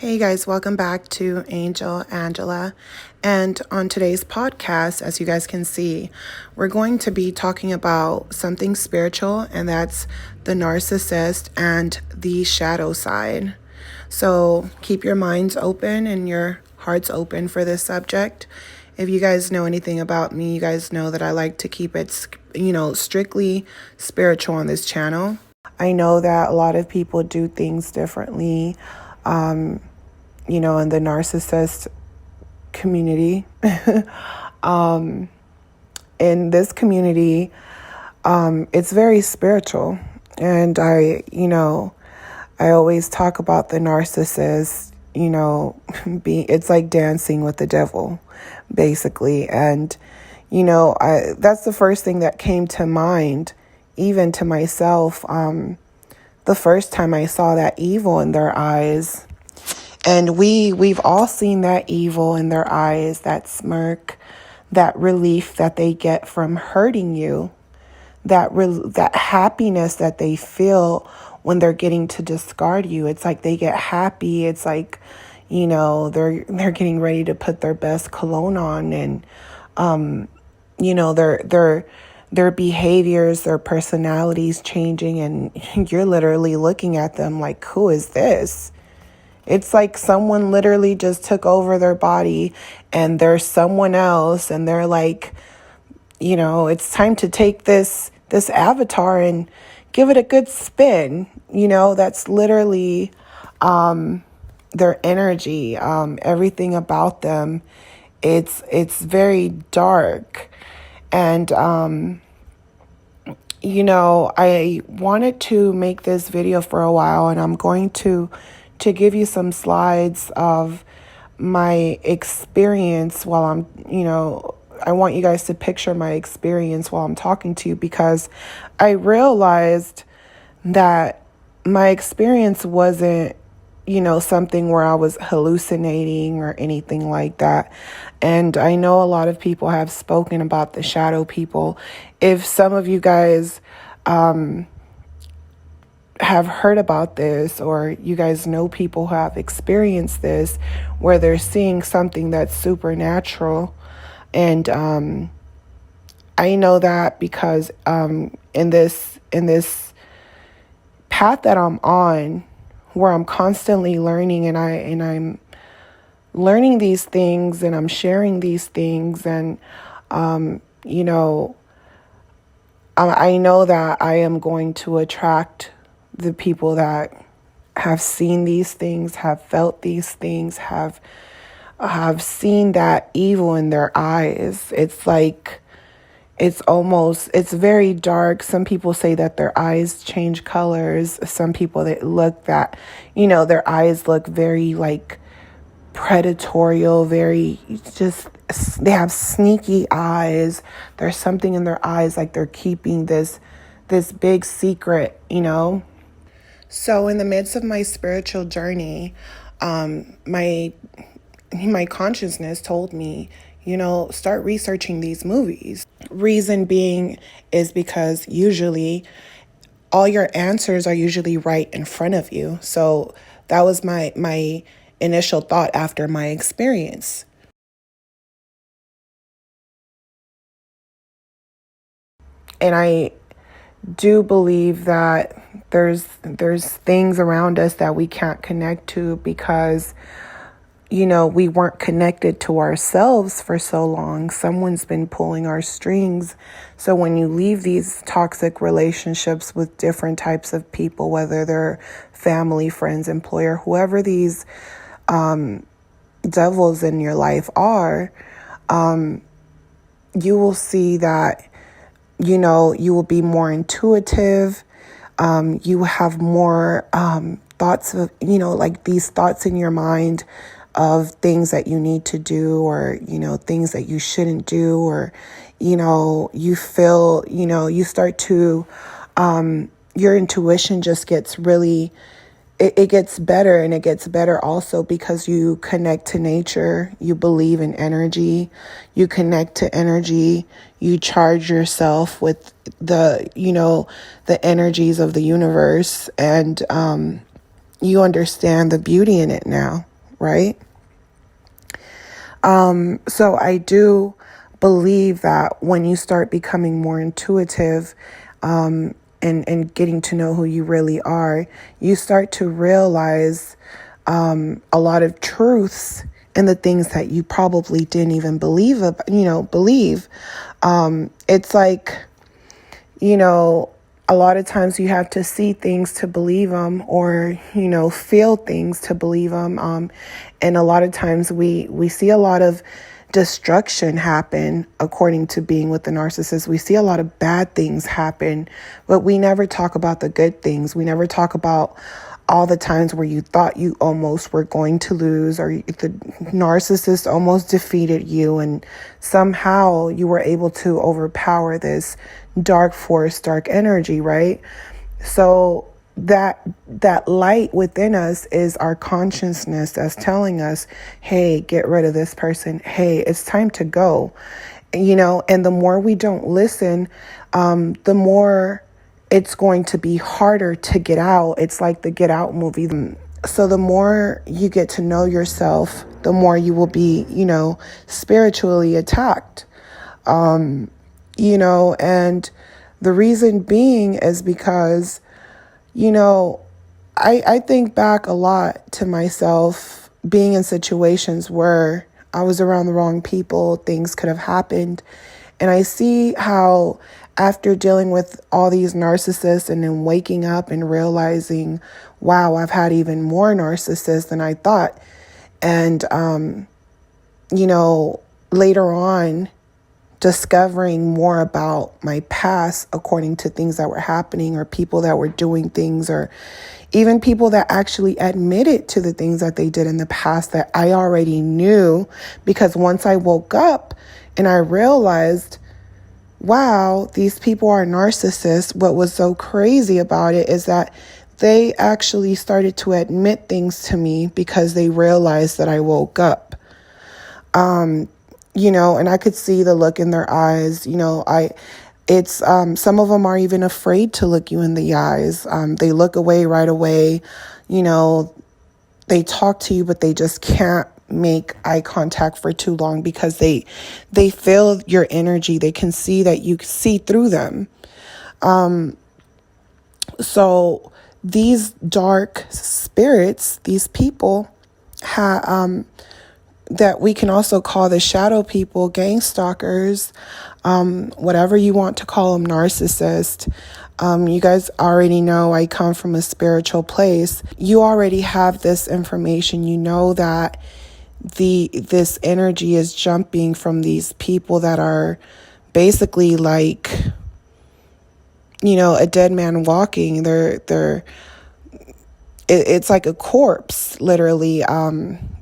Hey guys, welcome back to Angel Angela. And on today's podcast, as you guys can see, we're going to be talking about something spiritual, and that's the narcissist and the shadow side. So keep your minds open and your hearts open for this subject. If you guys know anything about me, you guys know that I like to keep it, strictly spiritual on this channel. I know that a lot of people do things differently. In the narcissist community. In this community, it's very spiritual. And I always talk about the narcissist, it's like dancing with the devil, basically. And, that's the first thing that came to mind, even to myself, the first time I saw that evil in their eyes. And we've all seen that evil in their eyes, that smirk, that relief that they get from hurting you, that happiness that they feel when they're getting to discard you. It's like they get happy. It's like, they're getting ready to put their best cologne on, and their behaviors, their personalities changing, and you're literally looking at them like, who is this? It's like someone literally just took over their body and there's someone else, and they're like, it's time to take this avatar and give it a good spin. That's literally their energy, everything about them. It's very dark. And I wanted to make this video for a while, and I'm going to give you some slides of my experience while I want you guys to picture my experience while I'm talking to you, because I realized that my experience wasn't, something where I was hallucinating or anything like that. And I know a lot of people have spoken about the shadow people. If some of you guys, have heard about this, or you guys know people who have experienced this, where they're seeing something that's supernatural. And I know that because in this path that I'm on, where I'm constantly learning, and I'm learning these things, and I'm sharing these things, and I know that I am going to attract the people that have seen these things, have felt these things, have seen that evil in their eyes. It's like, it's very dark. Some people say that their eyes change colors. Some people that look that, their eyes look very like predatorial, very just, they have sneaky eyes. There's something in their eyes, like they're keeping this big secret, So in the midst of my spiritual journey, my consciousness told me, start researching these movies. Reason being is because usually all your answers are usually right in front of you. So that was my initial thought after my experience. And I do believe that there's things around us that we can't connect to because, we weren't connected to ourselves for so long. Someone's been pulling our strings. So when you leave these toxic relationships with different types of people, whether they're family, friends, employer, whoever these devils in your life are, you will see that you will be more intuitive. You have more thoughts of, like these thoughts in your mind of things that you need to do, or, things that you shouldn't do, or, you feel, you start to, your intuition just gets really, it gets better, and it gets better also because you connect to nature. You believe in energy. You connect to energy. You charge yourself with the energies of the universe, and you understand the beauty in it now. right? So I do believe that when you start becoming more intuitive, and getting to know who you really are, you start to realize a lot of truths in the things that you probably didn't even believe. It's like, a lot of times you have to see things to believe them, or, feel things to believe them. And a lot of times we see a lot of destruction happen according to being with the narcissist. We see a lot of bad things happen, but we never talk about the good things. We never talk about all the times where you thought you almost were going to lose, or the narcissist almost defeated you, and somehow you were able to overpower this dark force, dark energy, right? So that light within us is our consciousness that's telling us, hey, get rid of this person. Hey, it's time to go. And the more we don't listen, the more it's going to be harder to get out. It's like the Get Out movie. So the more you get to know yourself, the more you will be, spiritually attacked. And the reason being is because, I think back a lot to myself being in situations where I was around the wrong people, things could have happened. And I see how after dealing with all these narcissists and then waking up and realizing, wow, I've had even more narcissists than I thought. And, later on, discovering more about my past according to things that were happening, or people that were doing things, or even people that actually admitted to the things that they did in the past that I already knew. Because once I woke up and I realized, wow, these people are narcissists, what was so crazy about it is that they actually started to admit things to me because they realized that I woke up. And I could see the look in their eyes. Some of them are even afraid to look you in the eyes. They look away right away. They talk to you, but they just can't make eye contact for too long because they feel your energy. They can see that you see through them. So these dark spirits, these people that we can also call the shadow people, gang stalkers, whatever you want to call them, narcissist. You guys already know I come from a spiritual place. You already have this information. You know that this energy is jumping from these people that are basically like, a dead man walking. It's like a corpse, literally.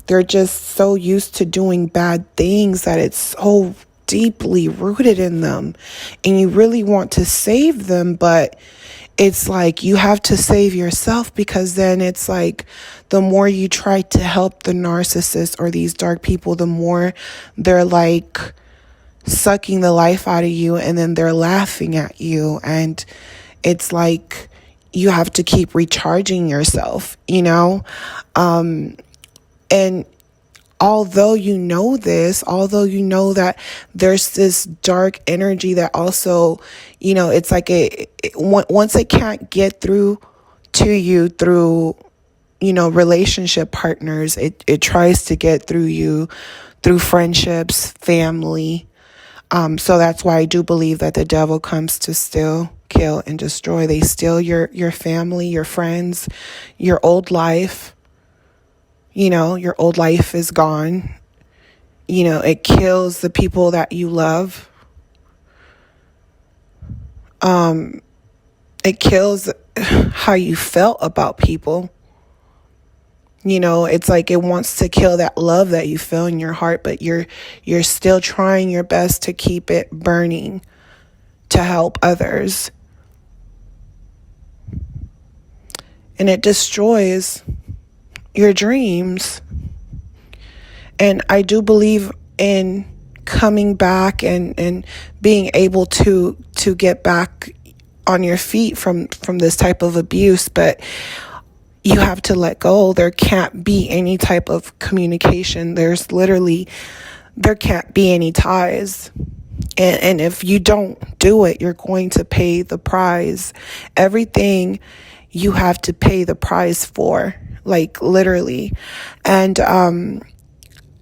They're just so used to doing bad things that it's so deeply rooted in them. And you really want to save them, but it's like you have to save yourself, because then it's like the more you try to help the narcissist or these dark people, the more they're like sucking the life out of you, and then they're laughing at you. And it's like you have to keep recharging yourself, and although you know that there's this dark energy that also, it's like once it can't get through to you through, relationship partners, it tries to get through you through friendships, family. So that's why I do believe that the devil comes to steal, kill, and destroy. They steal your family, your friends, your old life. Your old life is gone. It kills the people that you love. It kills how you felt about people. It's like it wants to kill that love that you feel in your heart, but you're still trying your best to keep it burning to help others. And it destroys your dreams. And I do believe in coming back and being able to get back on your feet from this type of abuse. But you have to let go. There can't be any type of communication. There can't be any ties. And if you don't do it, you're going to pay the price. Everything you have to pay the price for, like literally. And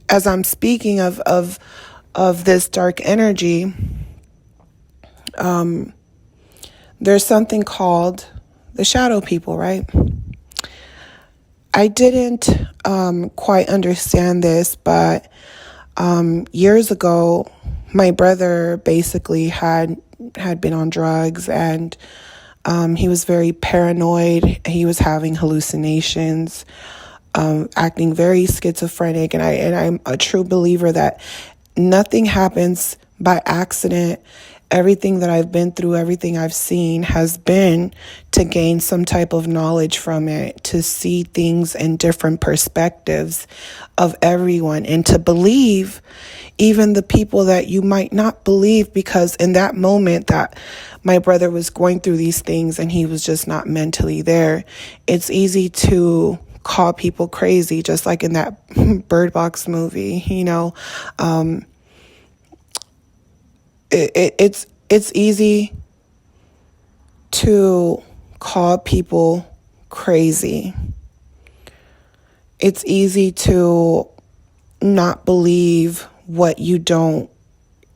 as I'm speaking of this dark energy, there's something called the shadow people, right? I didn't quite understand this, but years ago, my brother basically had been on drugs, and he was very paranoid. He was having hallucinations, acting very schizophrenic, and I'm a true believer that nothing happens by accident. Everything that I've been through, everything I've seen has been to gain some type of knowledge from it, to see things in different perspectives of everyone, and to believe even the people that you might not believe, because in that moment that my brother was going through these things and he was just not mentally there, it's easy to call people crazy, just like in that Bird Box movie, It's easy to call people crazy. It's easy to not believe what you don't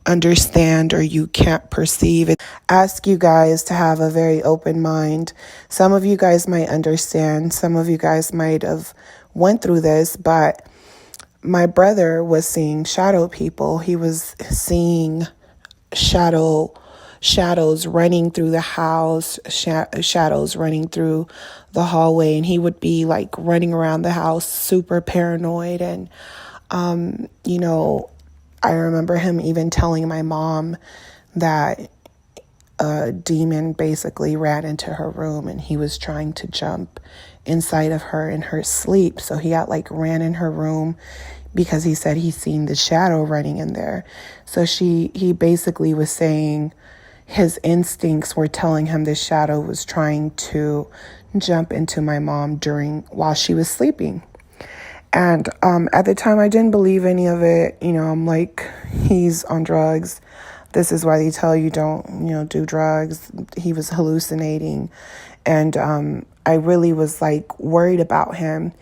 understand or you can't perceive. Ask you guys to have a very open mind. Some of you guys might understand. Some of you guys might have went through this, but my brother was seeing shadow people. He was seeing shadows running through the house, shadows running through the hallway, and he would be like running around the house super paranoid. And I remember him even telling my mom that a demon basically ran into her room and he was trying to jump inside of her in her sleep. So he ran in her room because he said he seen the shadow running in there. So he basically was saying his instincts were telling him the shadow was trying to jump into my mom while she was sleeping. And at the time, I didn't believe any of it. I'm like, he's on drugs. This is why they tell you don't, do drugs. He was hallucinating. And I really was worried about him.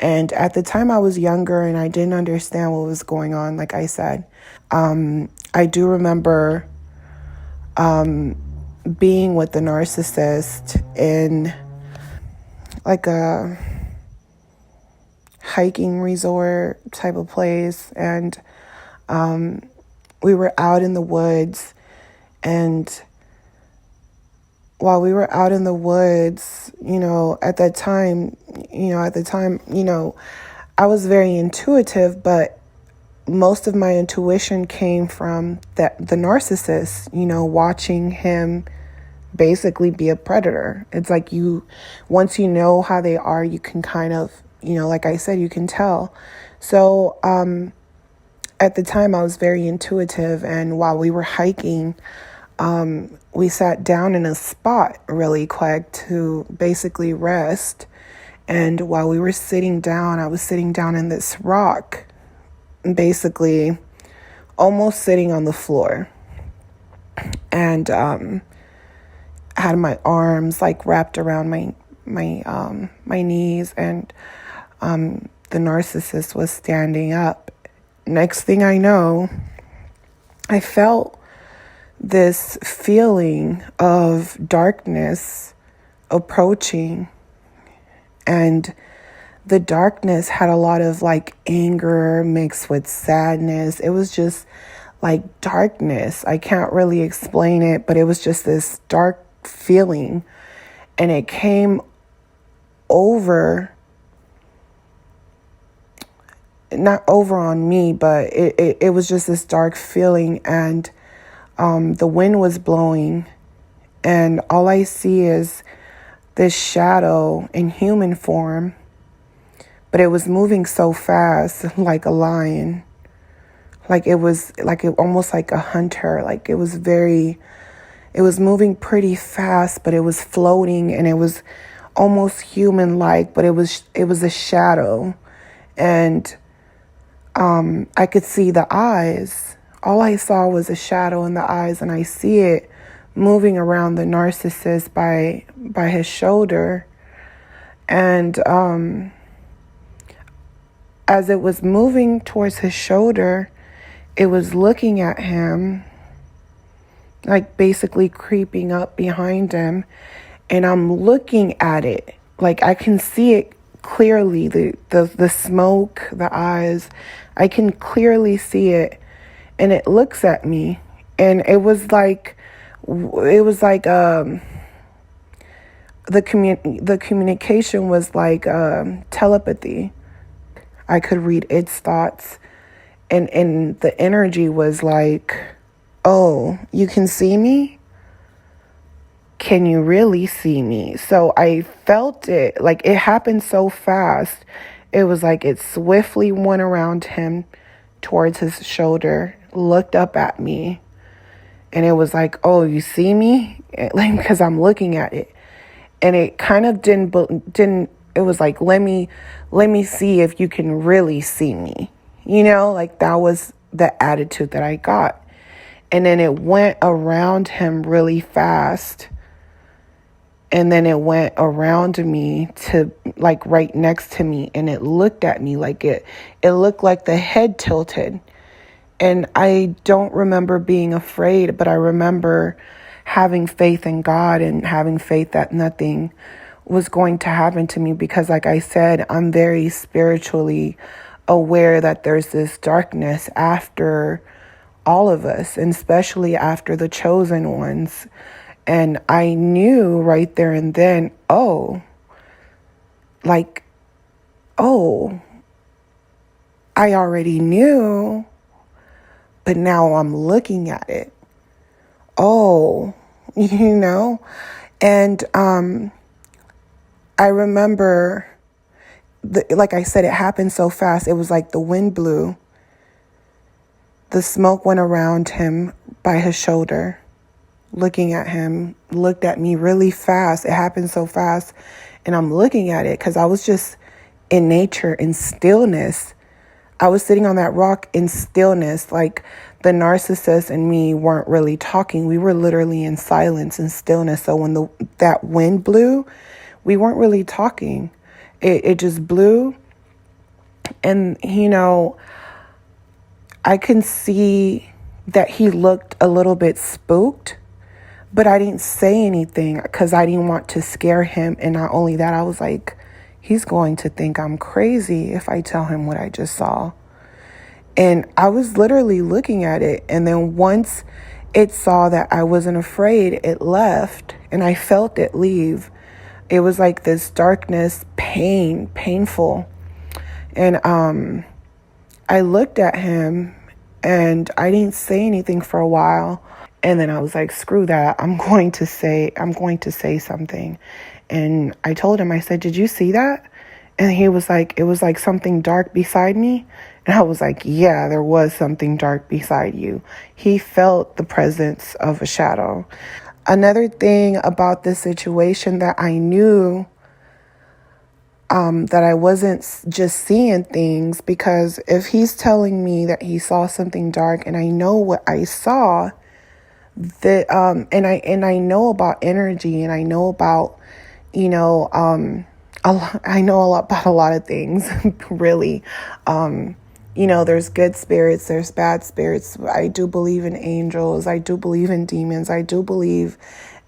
And at the time I was younger and I didn't understand what was going on, like I said. I do remember being with the narcissist in a hiking resort type of place. And we were out in the woods. And while we were out in the woods, at the time, I was very intuitive, but most of my intuition came from the narcissist, watching him basically be a predator. It's like once you know how they are, you can kind of, like I said, you can tell. So at the time I was very intuitive, and while we were hiking, we sat down in a spot really quick to basically rest. And while we were sitting down, I was sitting down in this rock, basically almost sitting on the floor. And I had my arms wrapped around my knees, and the narcissist was standing up. Next thing I know, I felt this feeling of darkness approaching, and the darkness had a lot of anger mixed with sadness. It was just darkness. I can't really explain it, but it was just this dark feeling, and it came not over on me, but it was just this dark feeling. And the wind was blowing, and all I see is this shadow in human form, but it was moving so fast, like a lion. Almost like a hunter. It was moving pretty fast, but it was floating, and it was almost human-like, but it was a shadow. And I could see the eyes. All I saw was a shadow in the eyes, and I see it moving around the narcissist by his shoulder. And as it was moving towards his shoulder, it was looking at him, like basically creeping up behind him. And I'm looking at it, like I can see it clearly, the smoke, the eyes, I can clearly see it. And it looks at me, and it was like the communication was like telepathy. I could read its thoughts, and the energy was like, oh, you can see me? Can you really see me? So I felt it, like it happened so fast. It was like it swiftly went around him towards his shoulder, looked up at me, and it was like, oh, you see me? Like, because I'm looking at it. And it kind of didn't, it was like, let me see if you can really see me. You know, like that was the attitude that I got. And then it went around him really fast. And then it went around me to like right next to me, and it looked at me like it looked like the head tilted. And I don't remember being afraid, but I remember having faith in God and having faith that nothing was going to happen to me, because like I said, I'm very spiritually aware that there's this darkness after all of us, and especially after the chosen ones. And I knew right there and then, I already knew, but now I'm looking at it. You know? And I remember, like I said, it happened so fast. It was like the wind blew. The smoke went around him by his shoulder, looking at him, looked at me really fast. It happened so fast. And I'm looking at it because I was just in nature, in stillness. I was sitting on that rock in stillness. Like the narcissist and me weren't really talking. We were literally in silence and stillness. So when that wind blew, we weren't really talking. It just blew. And, you know, I can see that he looked a little bit spooked, but I didn't say anything because I didn't want to scare him. And not only that, I was like, he's going to think I'm crazy if I tell him what I just saw. And I was literally looking at it. And then once it saw that I wasn't afraid, it left, and I felt it leave. It was like this darkness, painful. And I looked at him and I didn't say anything for a while. And then I was like, screw that. I'm going to say something. And I told him, I said, did you see that? And he was like, it was like something dark beside me. And I was like, yeah, there was something dark beside you. He felt the presence of a shadow. Another thing about this situation that I knew, that I wasn't just seeing things, because if he's telling me that he saw something dark and I know what I saw, that and I know about energy, and I know about, you know, I know a lot about a lot of things, really. You know, there's good spirits, there's bad spirits. I do believe in angels. I do believe in demons. I do believe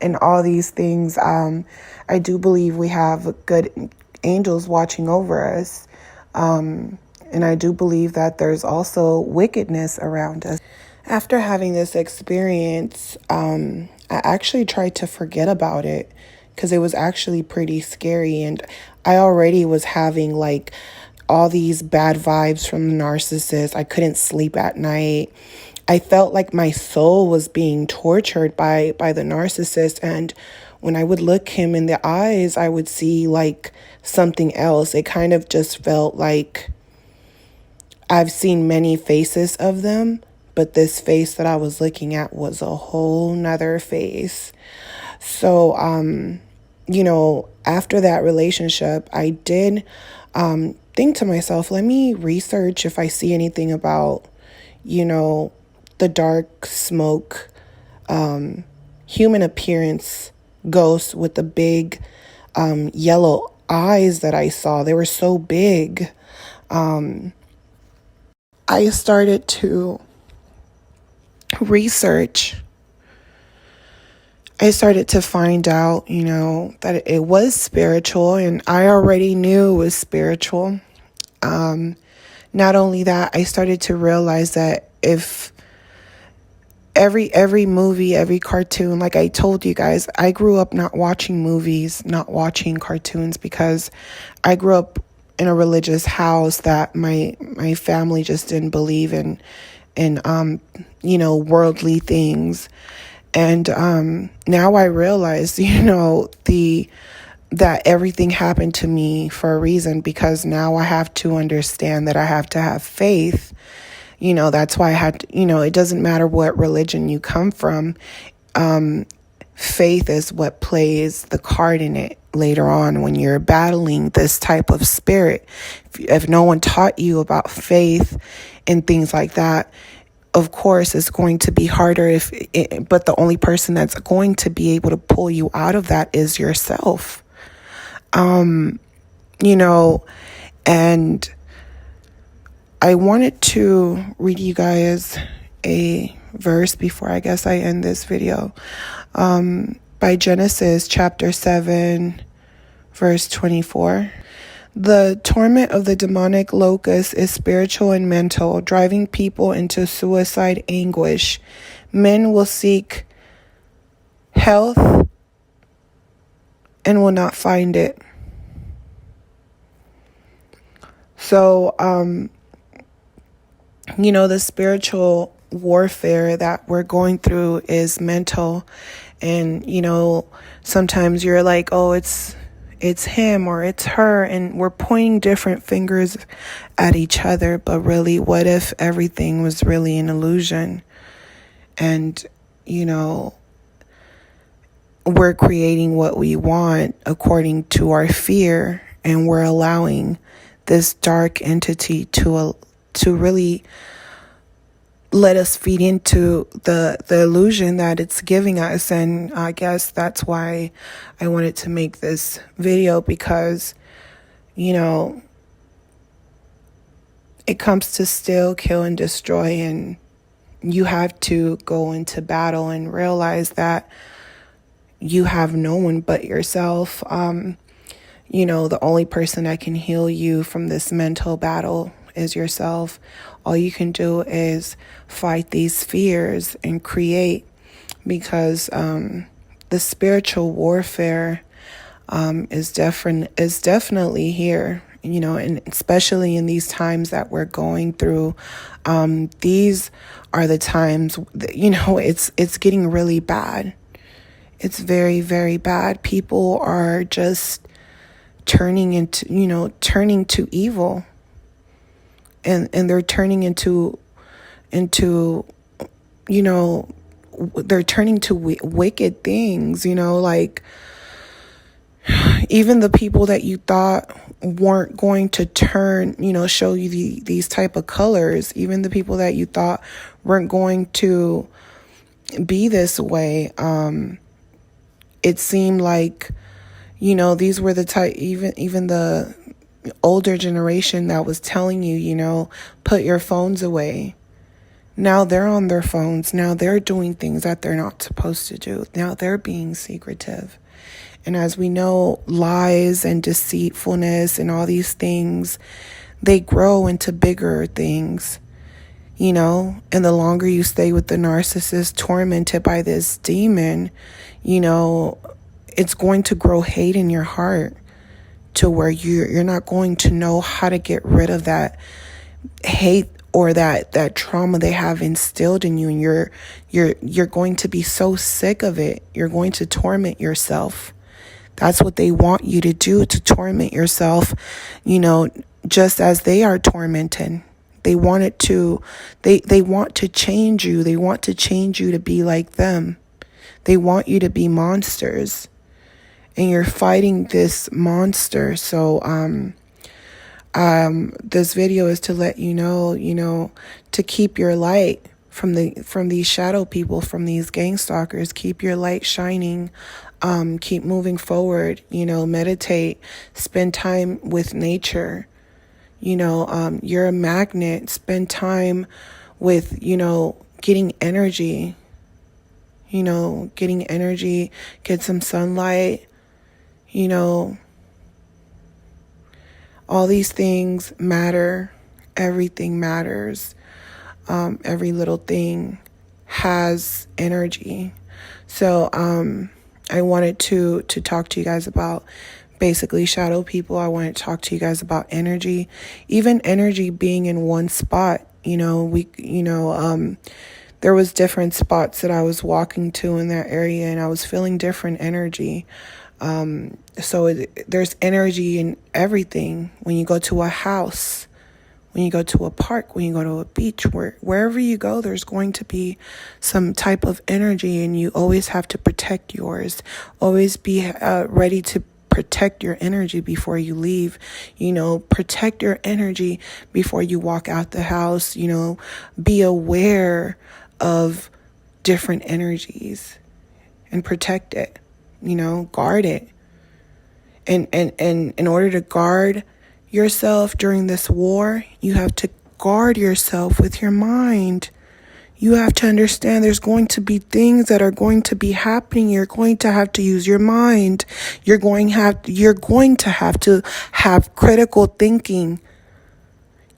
in all these things. I do believe we have good angels watching over us. And I do believe that there's also wickedness around us. After having this experience, I actually tried to forget about it because it was actually pretty scary. And I already was having like all these bad vibes from the narcissist. I couldn't sleep at night. I felt like my soul was being tortured by the narcissist. And when I would look him in the eyes, I would see like something else. It kind of just felt like I've seen many faces of them, but this face that I was looking at was a whole nother face. So, after that relationship, I did think to myself, let me research if I see anything about, the dark smoke, human appearance ghost with the big yellow eyes that I saw. They were so big. I started to research. I started to find out, that it was spiritual, and I already knew it was spiritual. Not only that, I started to realize that if every movie, every cartoon, like I told you guys, I grew up not watching movies, not watching cartoons, because I grew up in a religious house that my family just didn't believe in worldly things. And now I realize, that everything happened to me for a reason, because now I have to understand that I have to have faith. That's why I had to, it doesn't matter what religion you come from. Faith is what plays the card in it later on when you're battling this type of spirit. If no one taught you about faith and things like that, of course, it's going to be harder but the only person that's going to be able to pull you out of that is yourself. And I wanted to read you guys a verse before I guess I end this video. By Genesis chapter 7, verse 24. The torment of the demonic locust is spiritual and mental, driving people into suicide anguish. Men will seek health and will not find it. So, the spiritual warfare that we're going through is mental. And, sometimes you're like, oh, it's him or it's her, and we're pointing different fingers at each other. But really, what if everything was really an illusion? And, we're creating what we want according to our fear, and we're allowing this dark entity to really let us feed into the illusion that it's giving us. And I guess that's why I wanted to make this video, because, it comes to steal, kill, and destroy. And you have to go into battle and realize that you have no one but yourself. The only person that can heal you from this mental battle is yourself. All you can do is fight these fears and create, because the spiritual warfare is definitely here. And especially in these times that we're going through, these are the times that, it's getting really bad. It's very, very bad. People are just turning to evil. And they're turning into they're turning to wicked things, like even the people that you thought weren't going to turn, show you these type of colors, even the people that you thought weren't going to be this way. It seemed like, these were the type, even the older generation that was telling you, put your phones away. Now they're on their phones. Now they're doing things that they're not supposed to do. Now they're being secretive. And as we know, lies and deceitfulness and all these things, they grow into bigger things, and the longer you stay with the narcissist tormented by this demon, it's going to grow hate in your heart, to where you're not going to know how to get rid of that hate or that trauma they have instilled in you. And you're going to be so sick of it. You're going to torment yourself. That's what they want you to do, to torment yourself, just as they are tormented. They want it to, they want to change you. They want to change you to be like them. They want you to be monsters. and you're fighting this monster. So this video is to let you know, to keep your light from these shadow people, from these gang stalkers. Keep your light shining. Keep moving forward, meditate, spend time with nature. You're a magnet. Spend time with, getting energy, get some sunlight, all these things matter. Everything matters. Every little thing has energy. So I wanted to talk to you guys about basically shadow people. I wanted to talk to you guys about energy, even energy being in one spot. There was different spots that I was walking to in that area, and I was feeling different energy. There's energy in everything. When you go to a house, when you go to a park, when you go to a beach, wherever you go, there's going to be some type of energy, and you always have to protect yours. Always be ready to protect your energy before you leave. Protect your energy before you walk out the house. Be aware of different energies and protect it. Guard it. And in order to guard yourself during this war, you have to guard yourself with your mind. You have to understand there's going to be things that are going to be happening. You're going to have to use your mind. You're going to have to have critical thinking.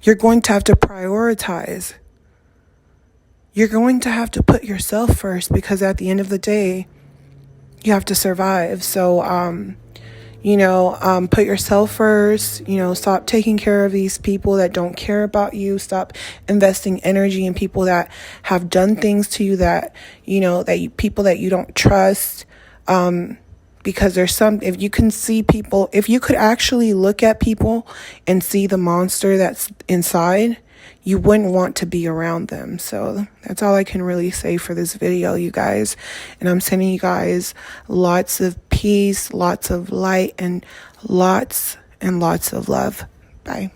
You're going to have to prioritize. You're going to have to put yourself first, because at the end of the day, you have to survive. So, put yourself first. Stop taking care of these people that don't care about you. Stop investing energy in people that have done things to you people that you don't trust. Because if you could actually look at people and see the monster that's inside, you wouldn't want to be around them. So that's all I can really say for this video, you guys. And I'm sending you guys lots of peace, lots of light, and lots of love. Bye.